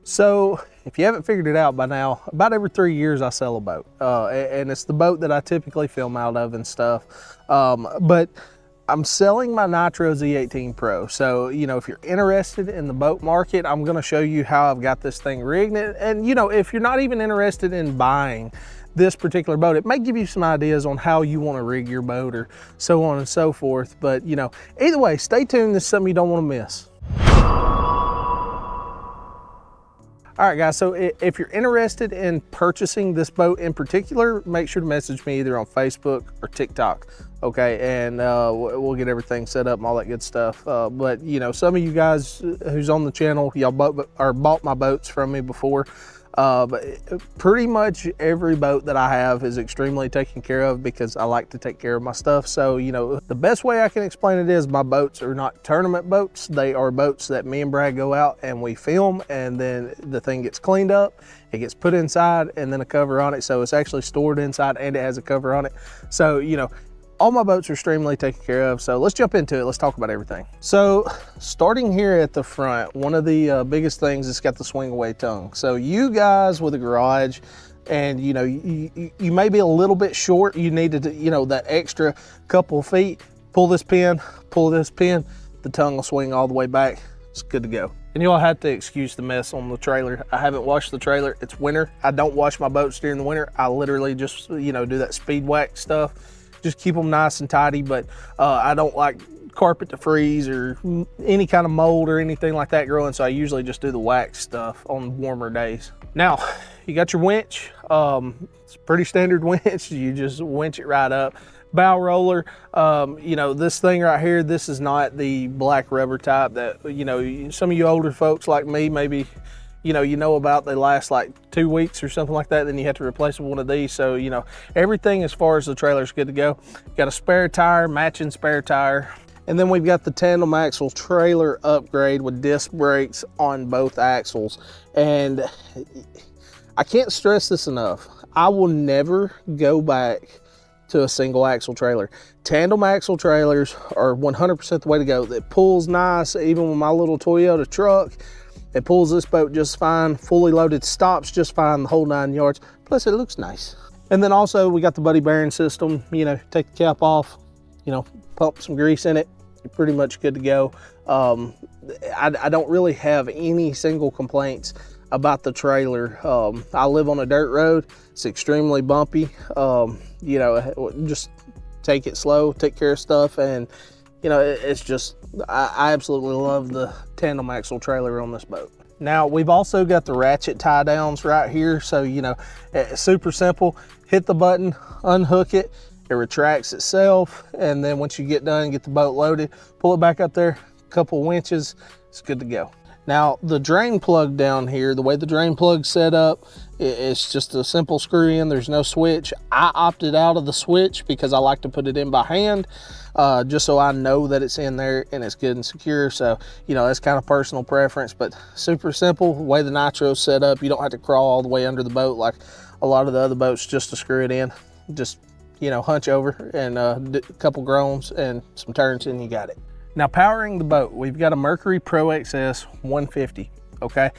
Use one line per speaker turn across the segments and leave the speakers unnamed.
So if you haven't figured it out by now, about every 3 years I sell a boat, and it's the boat that I typically film out of and stuff. But I'm selling my Nitro Z18 Pro. So, you know, if you're interested in the boat market, I'm gonna show you how I've got this thing rigged. And you know, if you're not even interested in buying this particular boat, it may give you some ideas on how you wanna rig your boat or so on and so forth. But you know, either way, stay tuned. This is something you don't wanna miss. All right, guys, so if you're interested in purchasing this boat in particular, make sure to message me either on Facebook or TikTok, okay? And we'll get everything set up and all that good stuff. But, you know, some of you guys who's on the channel, y'all bought my boats from me before. But pretty much every boat that I have is extremely taken care of because I like to take care of my stuff. So, you know, the best way I can explain it is my boats are not tournament boats. They are boats that me and Brad go out and we film, and then the thing gets cleaned up, it gets put inside, and then a cover on it. So it's actually stored inside and it has a cover on it. So, you know, all my boats are extremely taken care of. So let's jump into it. Let's talk about everything. So starting here at the front, one of the biggest things is got the swing away tongue. So you guys with a garage, and you know, you may be a little bit short. You need to, you know, that extra couple feet, pull this pin, the tongue will swing all the way back. It's good to go. And you'll have to excuse the mess on the trailer. I haven't washed the trailer. It's winter. I don't wash my boats during the winter. I literally just, you know, do that speed wax stuff. Just keep them nice and tidy, but I don't like carpet to freeze or any kind of mold or anything like that growing, so I usually just do the wax stuff on warmer days. Now, you got your winch. It's a pretty standard winch. You just winch it right up. Bow roller, you know, this thing right here, this is not the black rubber type that, you know, some of you older folks like me, maybe, you know about. They last like 2 weeks or something like that, then you have to replace one of these. So, you know, everything as far as the trailer is good to go. Got a spare tire, matching spare tire. And then we've got the tandem axle trailer upgrade with disc brakes on both axles. And I can't stress this enough. I will never go back to a single axle trailer. Tandem axle trailers are 100% the way to go. It pulls nice, even with my little Toyota truck. It pulls this boat just fine, fully loaded, stops just fine, the whole 9 yards. Plus it looks nice. And then also we got the buddy bearing system. You know, take the cap off, you know, pump some grease in it, you're pretty much good to go. I don't really have any single complaints about the trailer. I live on a dirt road. It's extremely bumpy. You know, just take it slow, take care of stuff, and you know, it's just, I absolutely love the tandem axle trailer on this boat. Now, we've also got the ratchet tie downs right here. So, you know, it's super simple. Hit the button, unhook it, it retracts itself. And then once you get done, get the boat loaded, pull it back up there, a couple winches, it's good to go. Now, the drain plug down here, the way the drain plug's set up, it's just a simple screw in. There's no switch. I opted out of the switch because I like to put it in by hand, just so I know that it's in there and it's good and secure. So, you know, that's kind of personal preference, but super simple. The way the Nitro's set up, you don't have to crawl all the way under the boat like a lot of the other boats just to screw it in. Just, you know, hunch over and do a couple groans and some turns and you got it. Now, powering the boat, we've got a Mercury Pro XS 150, okay?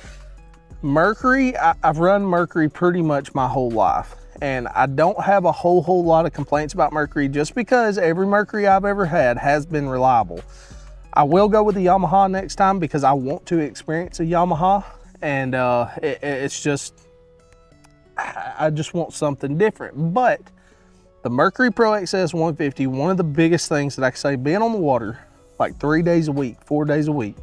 Mercury, I've run Mercury pretty much my whole life, and I don't have a whole lot of complaints about Mercury just because every Mercury I've ever had has been reliable. I will go with the Yamaha next time because I want to experience a Yamaha, and it's just, I just want something different. But the Mercury Pro XS 150, one of the biggest things that I can say, being on the water, like 3 days a week, 4 days a week,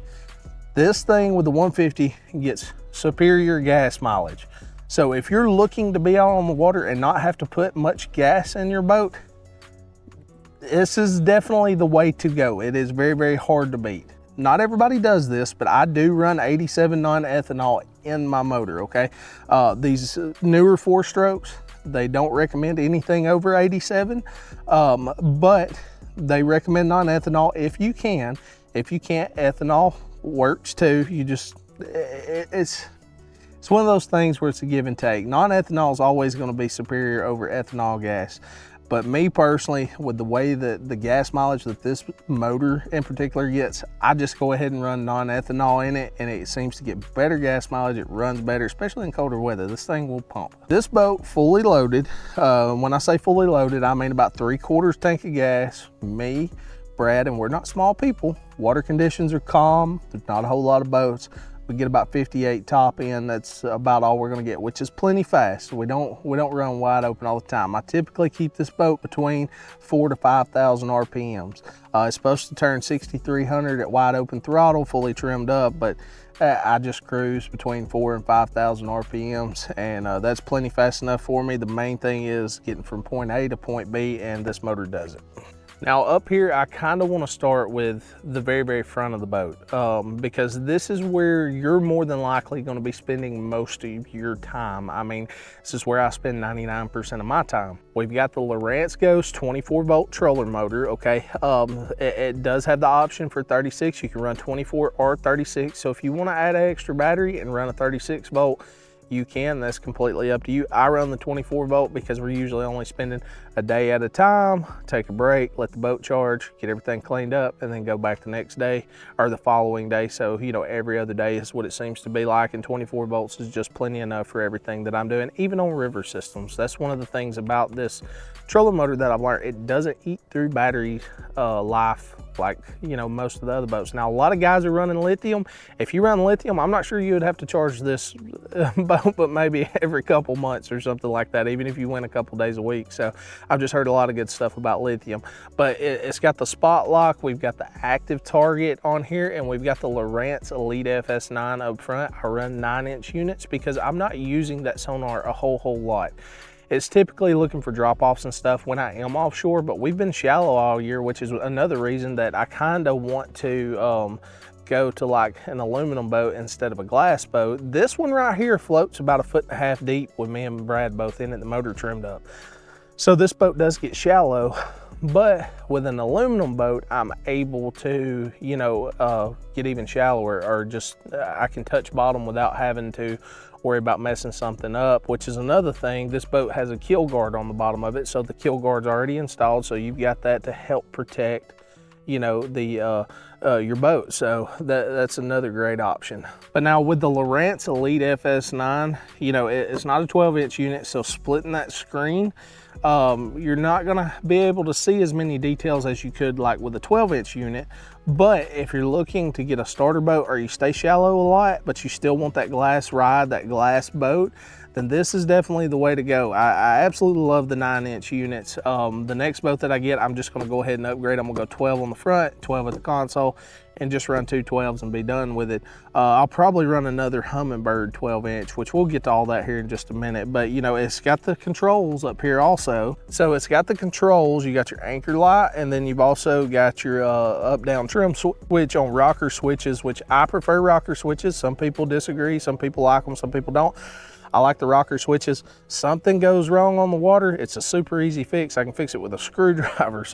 this thing with the 150 gets superior gas mileage. So if you're looking to be out on the water and not have to put much gas in your boat, this is definitely the way to go. It is very hard to beat. Not everybody does this, but I do run 87 non-ethanol in my motor, okay? These newer 4-strokes, they don't recommend anything over 87, but they recommend non-ethanol if you can. If you can't, ethanol works too. You just, it's one of those things where it's a give and take. Non-ethanol is always going to be superior over ethanol gas. But me personally, with the way that the gas mileage that this motor in particular gets, I just go ahead and run non-ethanol in it, and it seems to get better gas mileage. It runs better, especially in colder weather. This thing will pump. This boat fully loaded, when I say fully loaded, I mean about 3/4 tank of gas, me, Brad, and we're not small people. Water conditions are calm. There's not a whole lot of boats. We get about 58 top end. That's about all we're gonna get, which is plenty fast. We don't run wide open all the time. I typically keep this boat between 4,000 to 5,000 RPMs. It's supposed to turn 6,300 at wide open throttle, fully trimmed up, but I just cruise between 4,000 and 5,000 RPMs, and that's plenty fast enough for me. The main thing is getting from point A to point B, and this motor does it. Now up here, I kind of want to start with the very, very front of the boat because this is where you're more than likely going to be spending most of your time. I mean, this is where I spend 99% of my time. We've got the Lowrance Ghost 24-volt troller motor, okay? It does have the option for 36. You can run 24 or 36. So if you want to add an extra battery and run a 36 volt, you can. That's completely up to you. I run the 24 volt because we're usually only spending a day at a time, take a break, let the boat charge, get everything cleaned up, and then go back the next day or the following day. So, you know, every other day is what it seems to be like, and 24 volts is just plenty enough for everything that I'm doing, even on river systems. That's one of the things about this trolling motor that I've learned. It doesn't eat through battery life like, you know, most of the other boats. Now, a lot of guys are running lithium. If you run lithium, I'm not sure you would have to charge this boat, but maybe every couple months or something like that, even if you went a couple days a week. So I've just heard a lot of good stuff about lithium. But it's got the spot lock, we've got the active target on here, and we've got the Lowrance Elite FS9 up front. I run 9-inch units because I'm not using that sonar a whole lot. It's typically looking for drop-offs and stuff when I am offshore, but we've been shallow all year, which is another reason that I kind of want to go to like an aluminum boat instead of a glass boat. This one right here floats about 1.5 feet deep with me and Brad both in it, the motor trimmed up. So this boat does get shallow, but with an aluminum boat, I'm able to, you know, get even shallower, or just I can touch bottom without having to worry about messing something up, which is another thing. This boat has a kill guard on the bottom of it, so the kill guard's already installed, so you've got that to help protect, you know, the your boat. So that's another great option. But now with the Lowrance Elite FS9, you know, it's not a 12-inch unit, so splitting that screen, you're not gonna be able to see as many details as you could like with a 12-inch unit. But if you're looking to get a starter boat, or you stay shallow a lot, but you still want that glass ride, that glass boat, then this is definitely the way to go. I absolutely love the 9-inch units. The next boat that I get, I'm just gonna go ahead and upgrade. I'm gonna go 12 on the front, 12 at the console, and just run 2 12s and be done with it. I'll probably run another Humminbird 12-inch, which we'll get to all that here in just a minute. But you know, it's got the controls up here also. So it's got the controls, you got your anchor light, and then you've also got your up-down trim switch on rocker switches, which I prefer rocker switches. Some people disagree, some people like them, some people don't. I like the rocker switches. Something goes wrong on the water, it's a super easy fix. I can fix it with a screwdriver.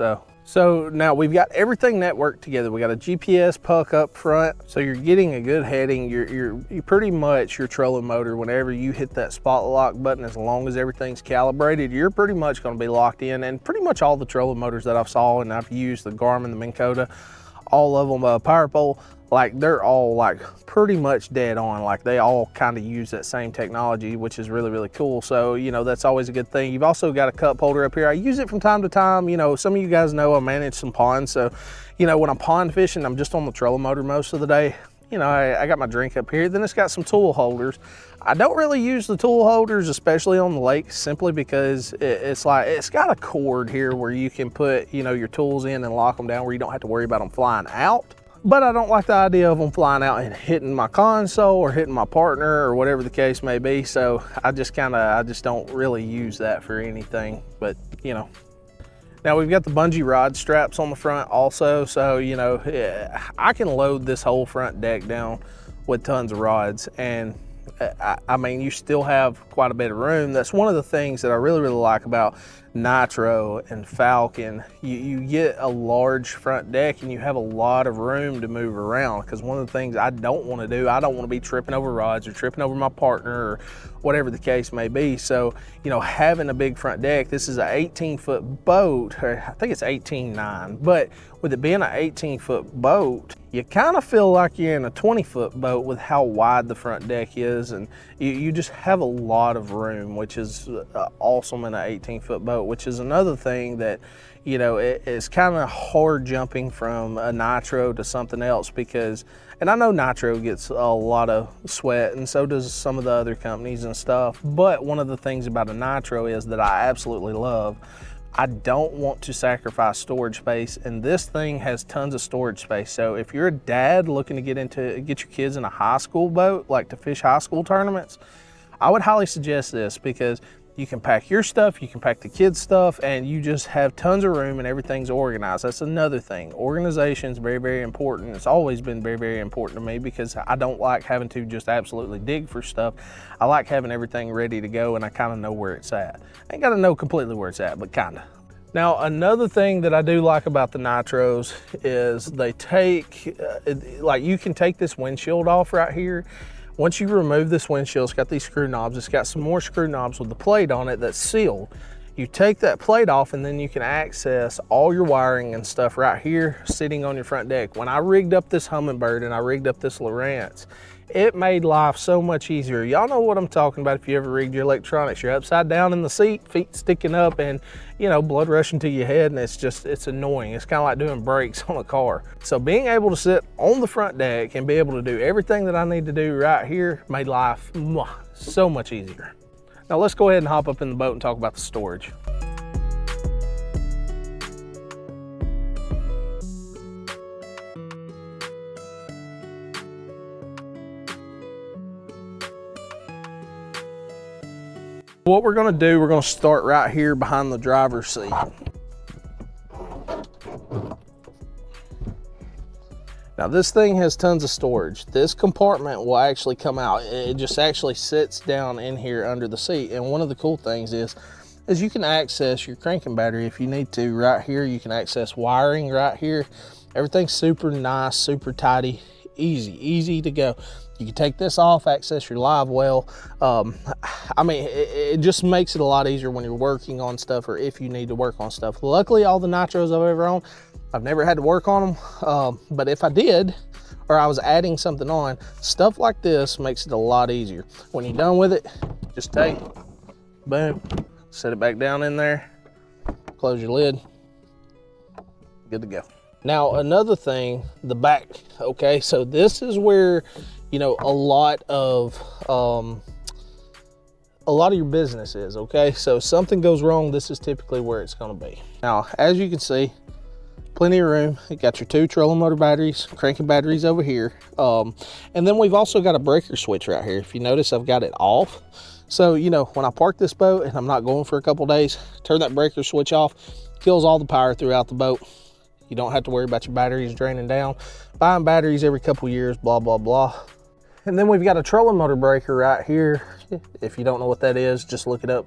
So now we've got everything networked together. We got a GPS puck up front, so you're getting a good heading. You're pretty much your trolling motor, whenever you hit that spot lock button, as long as everything's calibrated, you're pretty much going to be locked in. And pretty much all the trolling motors that I've saw, and I've used, the Garmin, the Minn Kota, all of them, Power Pole, like they're all like pretty much dead on. Like they all kind of use that same technology, which is really, really cool. So, you know, that's always a good thing. You've also got a cup holder up here. I use it from time to time. You know, some of you guys know I manage some ponds. So, you know, when I'm pond fishing, I'm just on the trolling motor most of the day. You know, I got my drink up here. Then it's got some tool holders. I don't really use the tool holders, especially on the lake, simply because it's like, it's got a cord here where you can put, you know, your tools in and lock them down where you don't have to worry about them flying out. But I don't like the idea of them flying out and hitting my console or hitting my partner or whatever the case may be. So I just don't really use that for anything, but you know. Now we've got the bungee rod straps on the front also. So, you know, I can load this whole front deck down with tons of rods, and I mean, you still have quite a bit of room. That's one of the things that I really, really like about Nitro and Falcon, you get a large front deck and you have a lot of room to move around, because one of the things I don't want to do, I don't want to be tripping over rods or tripping over my partner or whatever the case may be. So, you know, having a big front deck, this is an 18-foot boat, or I think it's 18.9, but with it being an 18-foot boat, you kind of feel like you're in a 20-foot boat with how wide the front deck is, and you just have a lot of room, which is awesome in an 18-foot boat, which is another thing that, you know, it's kind of hard jumping from a Nitro to something else, because, and I know Nitro gets a lot of sweat and so does some of the other companies and stuff, but one of the things about a Nitro is that I absolutely love, I don't want to sacrifice storage space, and this thing has tons of storage space. So if you're a dad looking to get your kids in a high school boat, like to fish high school tournaments, I would highly suggest this, because you can pack your stuff, you can pack the kids' stuff, and you just have tons of room and everything's organized. That's another thing. Organization is very, very important. It's always been very, very important to me, because I don't like having to just absolutely dig for stuff. I like having everything ready to go, and I kind of know where it's at. I ain't got to know completely where it's at, but kind of. Now, another thing that I do like about the Nitros is they take, like you can take this windshield off right here. Once you remove this windshield, it's got these screw knobs. It's got some more screw knobs with the plate on it that's sealed. You take that plate off and then you can access all your wiring and stuff right here sitting on your front deck. When I rigged up this Humminbird and I rigged up this Lowrance, it made life so much easier. Y'all know what I'm talking about if you ever rigged your electronics. You're upside down in the seat, feet sticking up, and you know, blood rushing to your head, and it's annoying. It's kind of like doing brakes on a car. So being able to sit on the front deck and be able to do everything that I need to do right here made life so much easier. Now let's go ahead and hop up in the boat and talk about the storage. What we're gonna do, we're gonna start right here behind the driver's seat. Now this thing has tons of storage. This compartment will actually come out. It just actually sits down in here under the seat. And one of the cool things is you can access your cranking battery if you need to right here. You can access wiring right here. Everything's super nice, super tidy, easy to go. You can take this off, access your live well. I mean, it just makes it a lot easier when you're working on stuff, or if you need to work on stuff. Luckily, all the Nitros I've ever owned, I've never had to work on them. But if I did, or I was adding something on, stuff like this makes it a lot easier. When you're done with it, just take, boom, set it back down in there, close your lid, good to go. Now, another thing, the back, okay? So this is where, you know, a lot of your business is, okay? So if something goes wrong, this is typically where it's gonna be. Now, as you can see, plenty of room. You got your 2 trolling motor batteries, cranking batteries over here. And then we've also got a breaker switch right here. If you notice, I've got it off. So, you know, when I park this boat and I'm not going for a couple days, turn that breaker switch off, kills all the power throughout the boat. You don't have to worry about your batteries draining down. Buying batteries every couple years, blah, blah, blah. And then we've got a trolling motor breaker right here. If you don't know what that is, just look it up.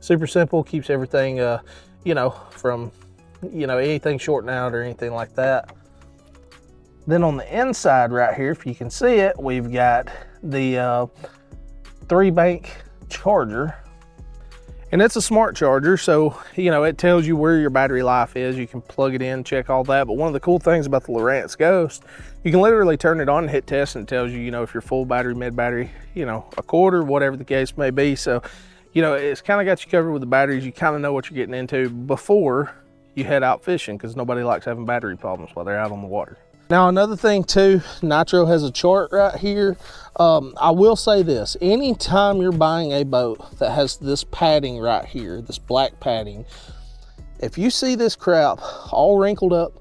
Super simple, keeps everything, you know, from, you know, anything shorting out or anything like that. Then on the inside right here, if you can see it, we've got the 3-bank charger. And it's a smart charger, so, you know, it tells you where your battery life is. You can plug it in, check all that. But one of the cool things about the Lowrance Ghost, you can literally turn it on and hit test, and it tells you, you know, if you're full battery, mid battery, you know, a quarter, whatever the case may be. So, you know, it's kind of got you covered with the batteries. You kind of know what you're getting into before you head out fishing, because nobody likes having battery problems while they're out on the water. Now, another thing too, Nitro has a chart right here. I will say this, anytime you're buying a boat that has this padding right here, this black padding, if you see this crap all wrinkled up,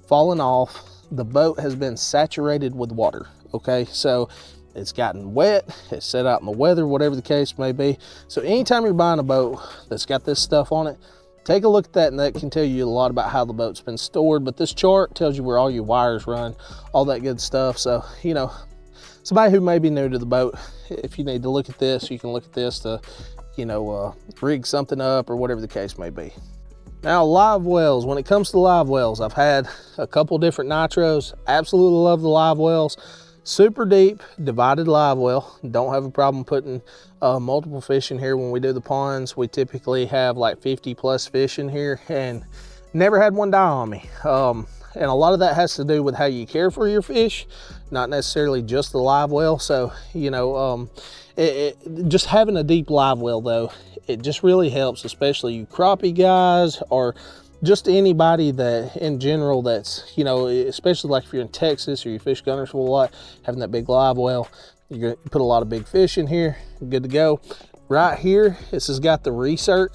falling off, the boat has been saturated with water, okay? So it's gotten wet, it's set out in the weather, whatever the case may be. So anytime you're buying a boat that's got this stuff on it, take a look at that, and that can tell you a lot about how the boat's been stored. But this chart tells you where all your wires run, all that good stuff. So, you know, somebody who may be new to the boat, if you need to look at this, you can look at this to, you know, rig something up or whatever the case may be. Now, live wells. When it comes to live wells, I've had a couple different Nitros. Absolutely love the live wells. Super deep, divided live well. Don't have a problem putting multiple fish in here when we do the ponds. We typically have like 50 plus fish in here and never had one die on me. And a lot of that has to do with how you care for your fish, not necessarily just the live well. So, you know, just having a deep live well though, it just really helps, especially you crappie guys or just anybody that in general that's, you know, especially like if you're in Texas or you fish gunners a lot, having that big live well, you're gonna put a lot of big fish in here, good to go. Right here, this has got the recirc.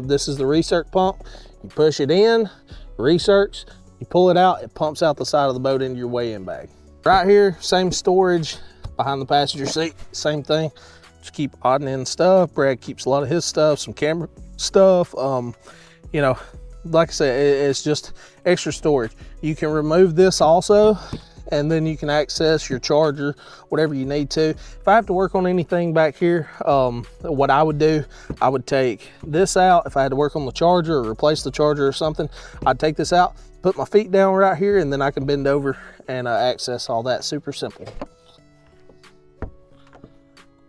This is the recirc pump. You push it in, recircs, you pull it out, it pumps out the side of the boat into your weigh-in bag. Right here, same storage behind the passenger seat, same thing. Just keep odding in stuff. Brad keeps a lot of his stuff, some camera stuff. You know, like I said, it's just extra storage. You can remove this also, and then you can access your charger, whatever you need to. If I have to work on anything back here, what I would do, I would take this out. If I had to work on the charger or replace the charger or something, I'd take this out, put my feet down right here, and then I can bend over and access all that. Super simple.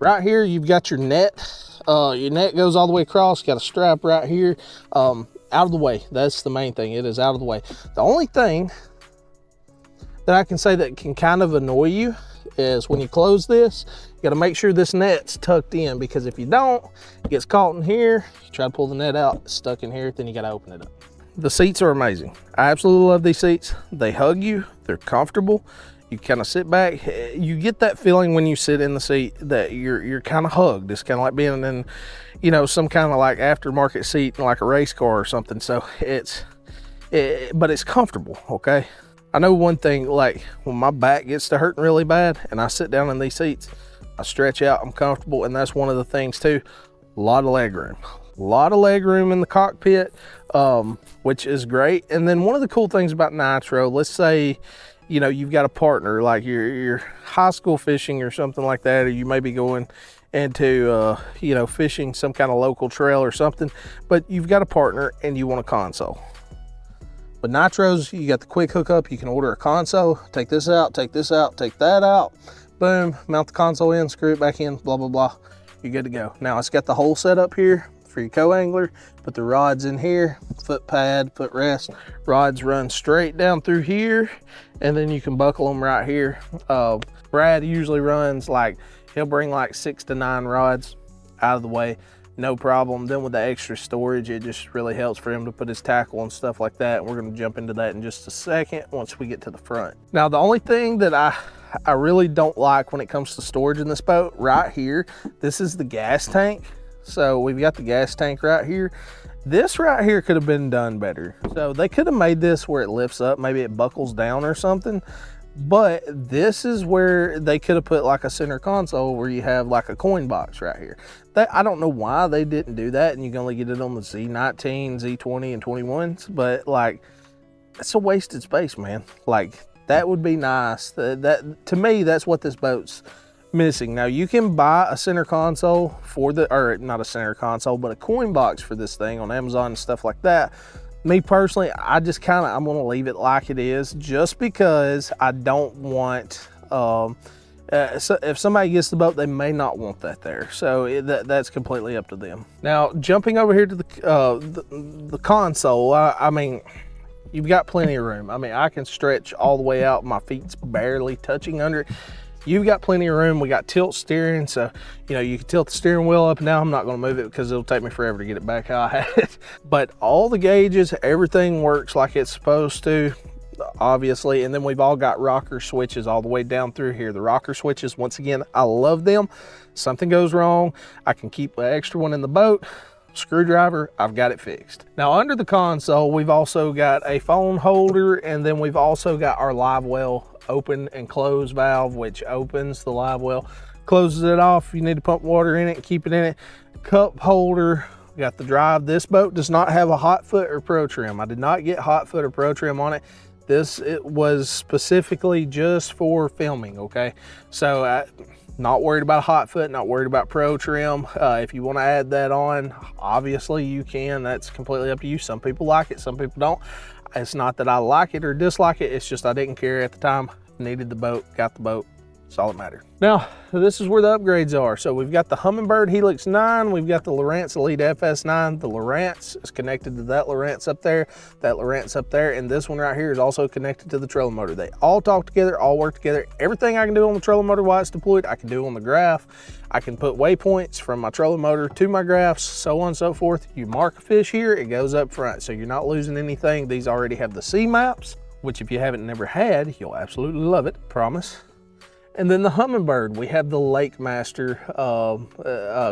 Right here, you've got your net. Your net goes all the way across. Got a strap right here. Out of the way. That's the main thing. It is out of the way. The only thing that I can say that can kind of annoy you is when you close this, you got to make sure this net's tucked in, because if you don't, it gets caught in here. You try to pull the net out, it's stuck in here, then you got to open it up. The seats are amazing. I absolutely love these seats. They hug you. They're comfortable. You kind of sit back. You get that feeling when you sit in the seat that you're kind of hugged. It's kind of like being in, you know, some kind of like aftermarket seat in like a race car or something. So but it's comfortable, okay? I know one thing, like when my back gets to hurting really bad and I sit down in these seats, I stretch out, I'm comfortable, and that's one of the things too. A lot of leg room. A lot of leg room in the cockpit, which is great. And then one of the cool things about Nitro, let's say, you know, you've got a partner, like you're high school fishing or something like that, or you may be going into, you know, fishing some kind of local trail or something, but you've got a partner and you want a console. With Nitros, you got the quick hookup. You can order a console, take this out, take this out, take that out, boom, mount the console in, screw it back in, blah, blah, blah. You're good to go. Now it's got the whole setup here for your co-angler. Put the rods in here, foot pad, foot rest. Rods run straight down through here, and then you can buckle them right here. Brad usually runs like, he'll bring like 6 to 9 rods out of the way, no problem. Then with the extra storage, it just really helps for him to put his tackle and stuff like that. And we're gonna jump into that in just a second once we get to the front. Now, the only thing that I really don't like when it comes to storage in this boat, right here, this is the gas tank. So we've got the gas tank right here. This right here could have been done better. So they could have made this where it lifts up, maybe it buckles down or something. But this is where they could have put like a center console where you have like a coin box right here. I don't know why they didn't do that, and you can only get it on the Z19, Z20, and 21s, but like, it's a wasted space, man. Like, that would be nice. That to me, that's what this boat's missing. Now, you can buy a center console for or not a center console, but a coin box for this thing on Amazon and stuff like that. Me personally, I'm gonna leave it like it is, just because I don't want, so if somebody gets the boat, they may not want that there. So that's completely up to them. Now, jumping over here to the console, I mean, you've got plenty of room. I mean, I can stretch all the way out. My feet's barely touching under it. You've got plenty of room. We got tilt steering, so you know you can tilt the steering wheel up and down. I'm not going to move it because it'll take me forever to get it back how I had it. But all the gauges, everything works like it's supposed to, obviously. And then we've all got rocker switches all the way down through here. The rocker switches, once again, I love them. Something goes wrong, I can keep the extra one in the boat. Screwdriver, I've got it fixed. Now, under the console, we've also got a phone holder, and then we've also got our live well open and close valve, which opens the live well, closes it off. You need to pump water in it and keep it in it. Cup holder, we got the drive. This boat does not have a hot foot or pro trim. I did not get hot foot or pro trim on it. It was specifically just for filming, okay? So not worried about hot foot, not worried about pro trim. If you want to add that on, obviously you can. That's completely up to you. Some people like it, some people don't. It's not that I like it or dislike it, it's just I didn't care at the time. Needed the boat, got the boat. That's all that mattered. Now, this is where the upgrades are. So we've got the Humminbird Helix 9, we've got the Lowrance Elite FS9. The Lowrance is connected to that Lowrance up there, that Lowrance up there, and this one right here is also connected to the trolling motor. They all talk together, all work together. Everything I can do on the trolling motor while it's deployed, I can do on the graph. I can put waypoints from my trolling motor to my graphs, so on and so forth. You mark a fish here, it goes up front, so you're not losing anything. These already have the sea maps, which if you haven't never had, you'll absolutely love it, promise. And then the Humminbird, we have the Lake Master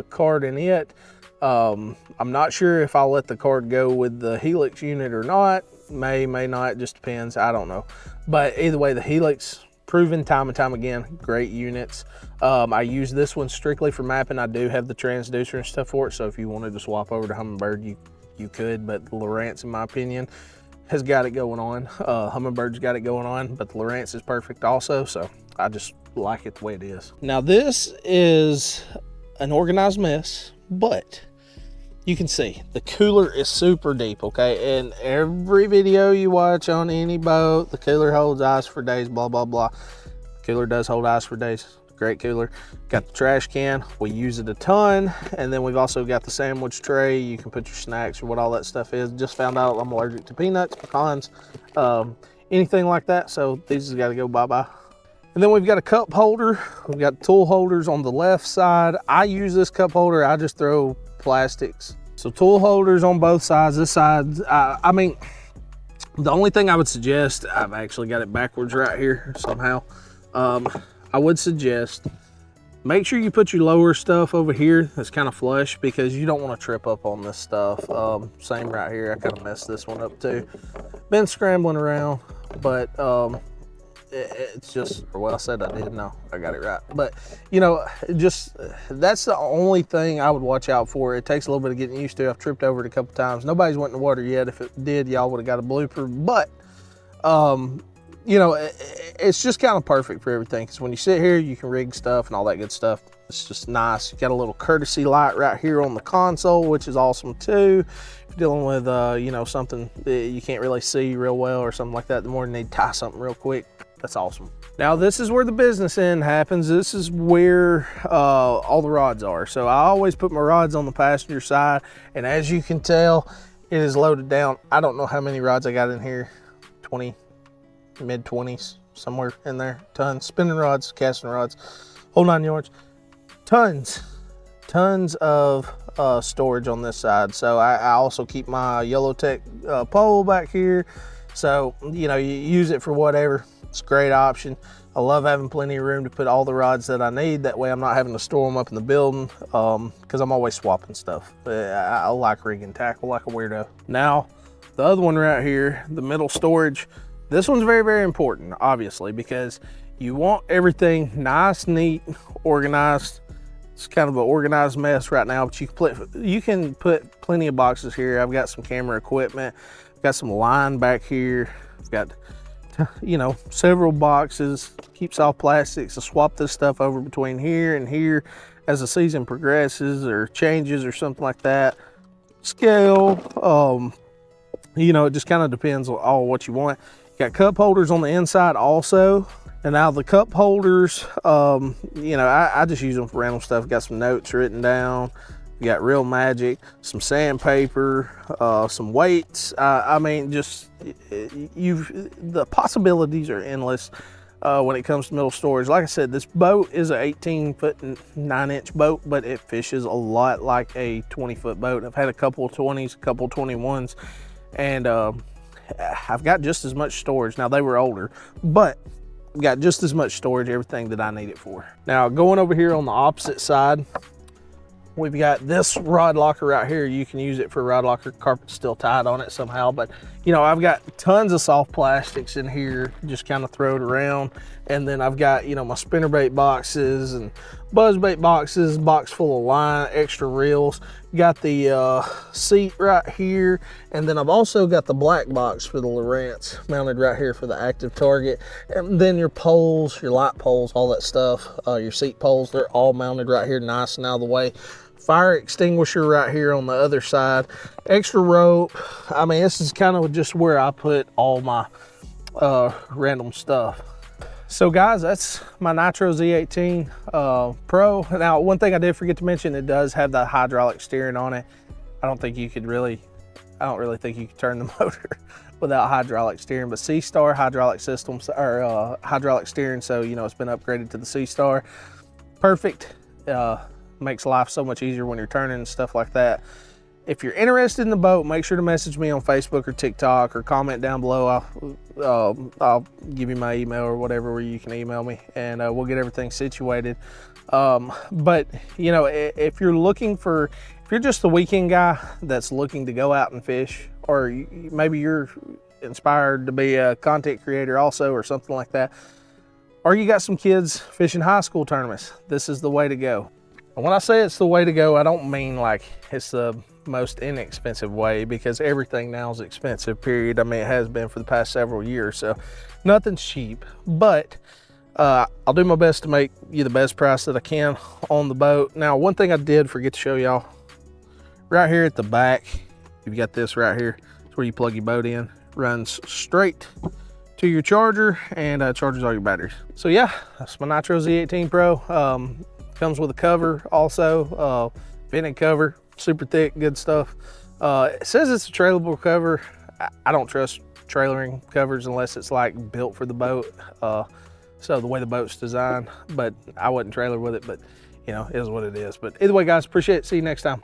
card in it. I'm not sure if I'll let the card go with the Helix unit or not. May not, just depends, I don't know. But either way, the Helix, proven time and time again, great units. I use this one strictly for mapping. I do have the transducer and stuff for it, so if you wanted to swap over to Humminbird, you could, but the Lowrance, in my opinion, has got it going on. Humminbird's got it going on, but the Lowrance is perfect also, so I just like it the way it is. Now this is an organized mess, but you can see the cooler is super deep, okay? And every video you watch on any boat, the cooler holds ice for days, blah, blah, blah. The cooler does hold ice for days. Great cooler. Got the trash can, we use it a ton. And then we've also got the sandwich tray. You can put your snacks or what all that stuff is. Just found out I'm allergic to peanuts, pecans, anything like that. So these have got to go bye-bye. And then we've got a cup holder. We've got tool holders on the left side. I use this cup holder, I just throw plastics. So tool holders on both sides. This side, I mean, the only thing I would suggest, I've actually got it backwards right here somehow. I would suggest, make sure you put your lower stuff over here that's kind of flush, because you don't want to trip up on this stuff. Same right here, I kind of messed this one up too. Been scrambling around, but it's just, well, I said I did, no, I got it right. But you know, just, that's the only thing I would watch out for. It takes a little bit of getting used to. I've tripped over it a couple times. Nobody's went in the water yet. If it did, y'all would have got a blooper. But you know, it's just kind of perfect for everything, because when you sit here, you can rig stuff and all that good stuff. It's just nice. You got a little courtesy light right here on the console, which is awesome too. If you're dealing with you know, something that you can't really see real well or something like that, the more you need to tie something real quick, that's awesome. Now this is where the business end happens. This is where all the rods are. So I always put my rods on the passenger side, and as you can tell, it is loaded down. I don't know how many rods I got in here, 20, mid 20s, somewhere in there. Tons, spinning rods, casting rods, whole 9 yards. Tons of storage on this side. So I also keep my Yellowtech pole back here. So, you know, you use it for whatever. It's a great option. I love having plenty of room to put all the rods that I need. That way I'm not having to store them up in the building, because I'm always swapping stuff. I like rigging tackle like a weirdo. Now, the other one right here, the middle storage, this one's very, very important, obviously, because you want everything nice, neat, organized. It's kind of an organized mess right now, but you can put plenty of boxes here. I've got some camera equipment. I've got some line back here. I've got, you know, several boxes. Keep soft plastics to swap this stuff over between here and here as the season progresses or changes or something like that. Scale, you know, it just kind of depends on all what you want. Got cup holders on the inside also. And now the cup holders, you know, I just use them for random stuff. Got some notes written down. We got Real Magic, some sandpaper, some weights. I mean, just the possibilities are endless when it comes to middle storage. Like I said, this boat is an 18-foot and 9-inch boat, but it fishes a lot like a 20-foot boat. I've had a couple of 20s, a couple of 21s, and I've got just as much storage. Now, they were older, but I've got just as much storage, everything that I need it for. Now, going over here on the opposite side, we've got this rod locker right here. You can use it for a rod locker. Carpet's still tied on it somehow, but you know, I've got tons of soft plastics in here, just kind of throw it around. And then I've got, you know, my spinnerbait boxes and buzzbait boxes, box full of line, extra reels. Got the seat right here, and then I've also got the black box for the Lowrance mounted right here for the active target. And then your poles, your light poles, all that stuff, your seat poles, they're all mounted right here, nice and out of the way. Fire extinguisher right here on the other side, extra rope. I mean, this is kind of just where I put all my random stuff. So guys, that's my Nitro Z18 Pro. Now, one thing I did forget to mention, it does have the hydraulic steering on it. I don't really think you could turn the motor without hydraulic steering, but C-Star hydraulic systems, or hydraulic steering, so you know it's been upgraded to the C-Star. Perfect, makes life so much easier when you're turning and stuff like that. If you're interested in the boat, make sure to message me on Facebook or TikTok, or comment down below. I'll give you my email or whatever where you can email me, and we'll get everything situated. But you know, if you're just the weekend guy that's looking to go out and fish, or maybe you're inspired to be a content creator also, or something like that, or you got some kids fishing high school tournaments, this is the way to go. And when I say it's the way to go, I don't mean like it's the most inexpensive way, because everything now is expensive, period. I mean, it has been for the past several years, so nothing's cheap. But I'll do my best to make you the best price that I can on the boat. Now, one thing I did forget to show y'all, right here at the back, you've got this right here. It's where you plug your boat in, runs straight to your charger, and charges all your batteries. So yeah, that's my Nitro Z18 Pro. Comes with a cover also, vented cover, super thick, good stuff. It says it's a trailable cover. I don't trust trailering covers unless it's like built for the boat. So the way the boat's designed, but I wouldn't trailer with it, but you know, it is what it is. But either way, guys, appreciate it. See you next time.